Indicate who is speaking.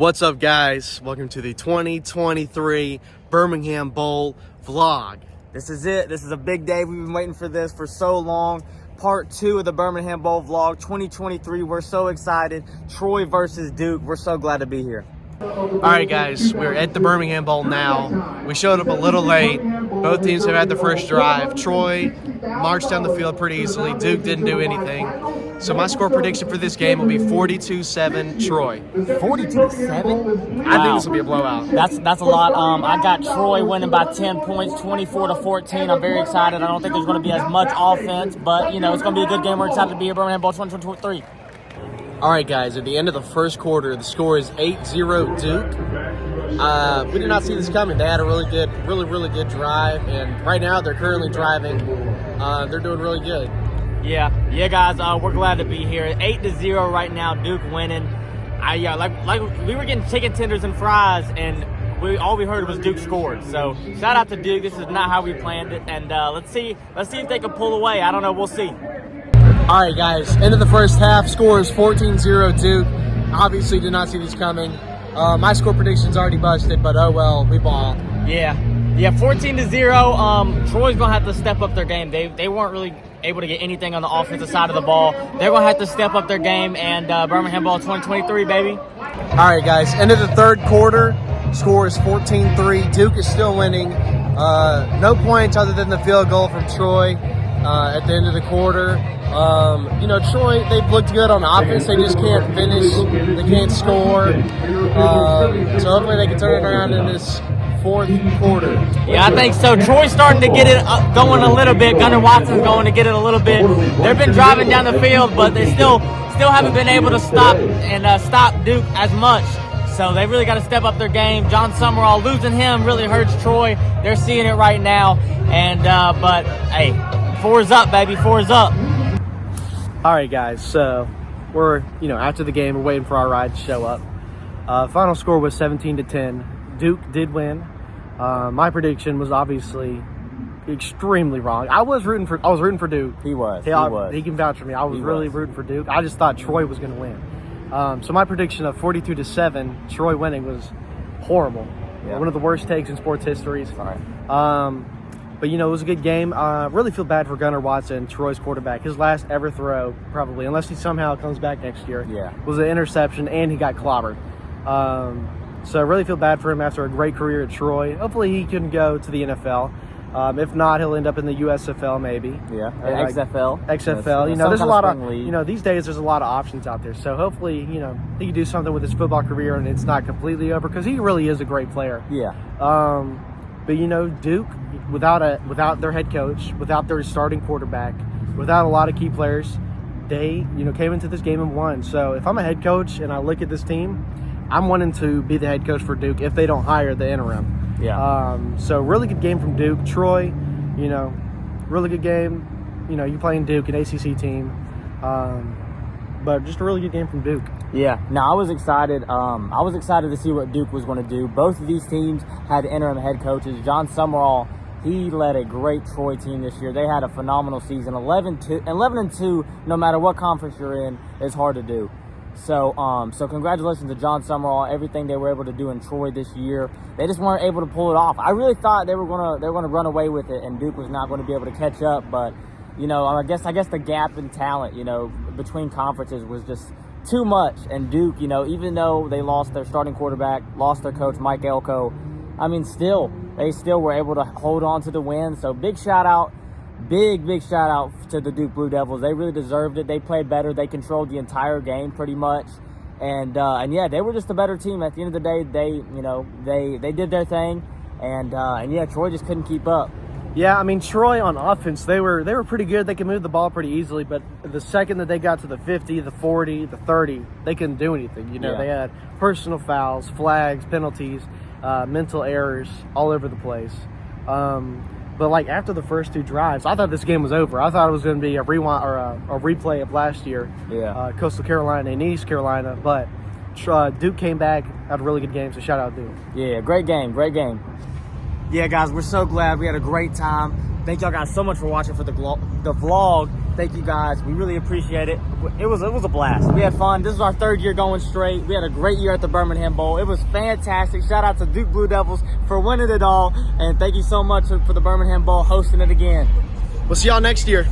Speaker 1: What's up, guys? Welcome to the 2023 Birmingham Bowl vlog.
Speaker 2: This is it. This is a big day. We've been waiting for this for so long. Part 2 of the Birmingham Bowl vlog 2023. We're so excited. Troy versus Duke. We're so glad to be here.
Speaker 1: All right, guys, we're at the Birmingham Bowl now. We showed up a little late. Both teams have had the first drive. Troy marched down the field pretty easily. Duke didn't do anything. So my score prediction for this game will be 42-7 Troy.
Speaker 2: 42-7?
Speaker 1: I think this will be a blowout.
Speaker 2: That's a lot. I got Troy winning by 10 points, 24-14. I'm very excited. I don't think there's going to be as much offense, but, you know, it's going to be a good game. We're excited to be at Birmingham Bowl 2023.
Speaker 1: All right, guys, at the end of the first quarter, the score is 8-0 Duke. We did not see this coming. They had a really good drive, and right now they're currently driving. They're doing really good.
Speaker 2: Yeah, guys, we're glad to be here. 8-0 right now, Duke winning. Like we were getting chicken tenders and fries, and all we heard was Duke scored. So shout out to Duke. This is not how we planned it, and let's see if they can pull away. I don't know. We'll see.
Speaker 1: All right, guys, end of the first half, score is 14-0 Duke. Obviously did not see this coming. My score prediction's already busted, but oh well, we ball.
Speaker 2: Yeah, 14-0. Troy's going to have to step up their game. They weren't really able to get anything on the offensive side of the ball. They're going to have to step up their game, and Birmingham Bowl 2023, baby.
Speaker 1: All right, guys, end of the third quarter, score is 14-3. Duke is still winning. No points other than the field goal from Troy at the end of the quarter. Troy, they've looked good on offense. They just can't finish. They can't score. So hopefully they can turn it around in this fourth quarter.
Speaker 2: Yeah, I think so. Troy's starting to get it going a little bit. Gunnar Watson's going to get it a little bit. They've been driving down the field, but they still haven't been able to stop Duke as much. So they really got to step up their game. John Summerall, losing him really hurts Troy. They're seeing it right now. And but hey, 4's up, baby. 4's up.
Speaker 1: All right, guys. So we're after the game, we're waiting for our ride to show up. Final score was 17-10. Duke did win. My prediction was obviously extremely wrong. I was rooting for Duke.
Speaker 2: He was.
Speaker 1: He can vouch for me. I was really rooting for Duke. I just thought Troy was going to win. So my prediction of 42-7, Troy winning, was horrible. Yeah. One of the worst takes in sports history.
Speaker 2: Sorry.
Speaker 1: But, it was a good game. I really feel bad for Gunnar Watson, Troy's quarterback. His last ever throw, probably, unless he somehow comes back next year, was an interception, and he got clobbered. So I really feel bad for him after a great career at Troy. Hopefully he can go to the NFL. If not, he'll end up in the USFL maybe.
Speaker 2: Yeah, XFL.
Speaker 1: XFL. There's a lot of these days there's a lot of options out there. So hopefully, he can do something with his football career and it's not completely over, because he really is a great player.
Speaker 2: Yeah.
Speaker 1: But Duke, without their head coach, without their starting quarterback, without a lot of key players, they came into this game and won. So if I'm a head coach and I look at this team, I'm wanting to be the head coach for Duke if they don't hire the interim.
Speaker 2: Yeah.
Speaker 1: So really good game from Duke. Troy, really good game. You playing Duke, an ACC team. But just a really good game from Duke.
Speaker 2: Yeah. No, I was excited. I was excited to see what Duke was going to do. Both of these teams had interim head coaches. John Summerall, he led a great Troy team this year. They had a phenomenal season. 11-2, no matter what conference you're in, is hard to do. So congratulations to John Summerall, everything they were able to do in Troy this year. They just weren't able to pull it off. I really thought they were gonna run away with it, and Duke was not going to be able to catch up. But I guess the gap in talent, between conferences was just too much. And Duke, even though they lost their starting quarterback, lost their coach Mike Elko, they still were able to hold on to the win. So big shout out to the Duke Blue Devils. They really deserved it. They played better. They controlled the entire game pretty much. And yeah, they were just a better team. At the end of the day, they did their thing. And yeah, Troy just couldn't keep up.
Speaker 1: Yeah, Troy on offense, they were pretty good. They could move the ball pretty easily, but the second that they got to the 50, the 40, the 30, they couldn't do anything. They had personal fouls, flags, penalties, mental errors all over the place. But after the first two drives, I thought this game was over. I thought it was going to be a rewind or a replay of last year, Coastal Carolina and East Carolina. But Duke came back, had a really good game. So shout out Duke.
Speaker 2: Yeah, great game. Yeah, guys, we're so glad. We had a great time. Thank y'all guys so much for watching for the vlog. Thank you guys. We really appreciate it. It was a blast. We had fun. This is our 3rd year going straight. We had a great year at the Birmingham Bowl. It was fantastic. Shout out to Duke Blue Devils for winning it all. And thank you so much for the Birmingham Bowl hosting it again.
Speaker 1: We'll see y'all next year.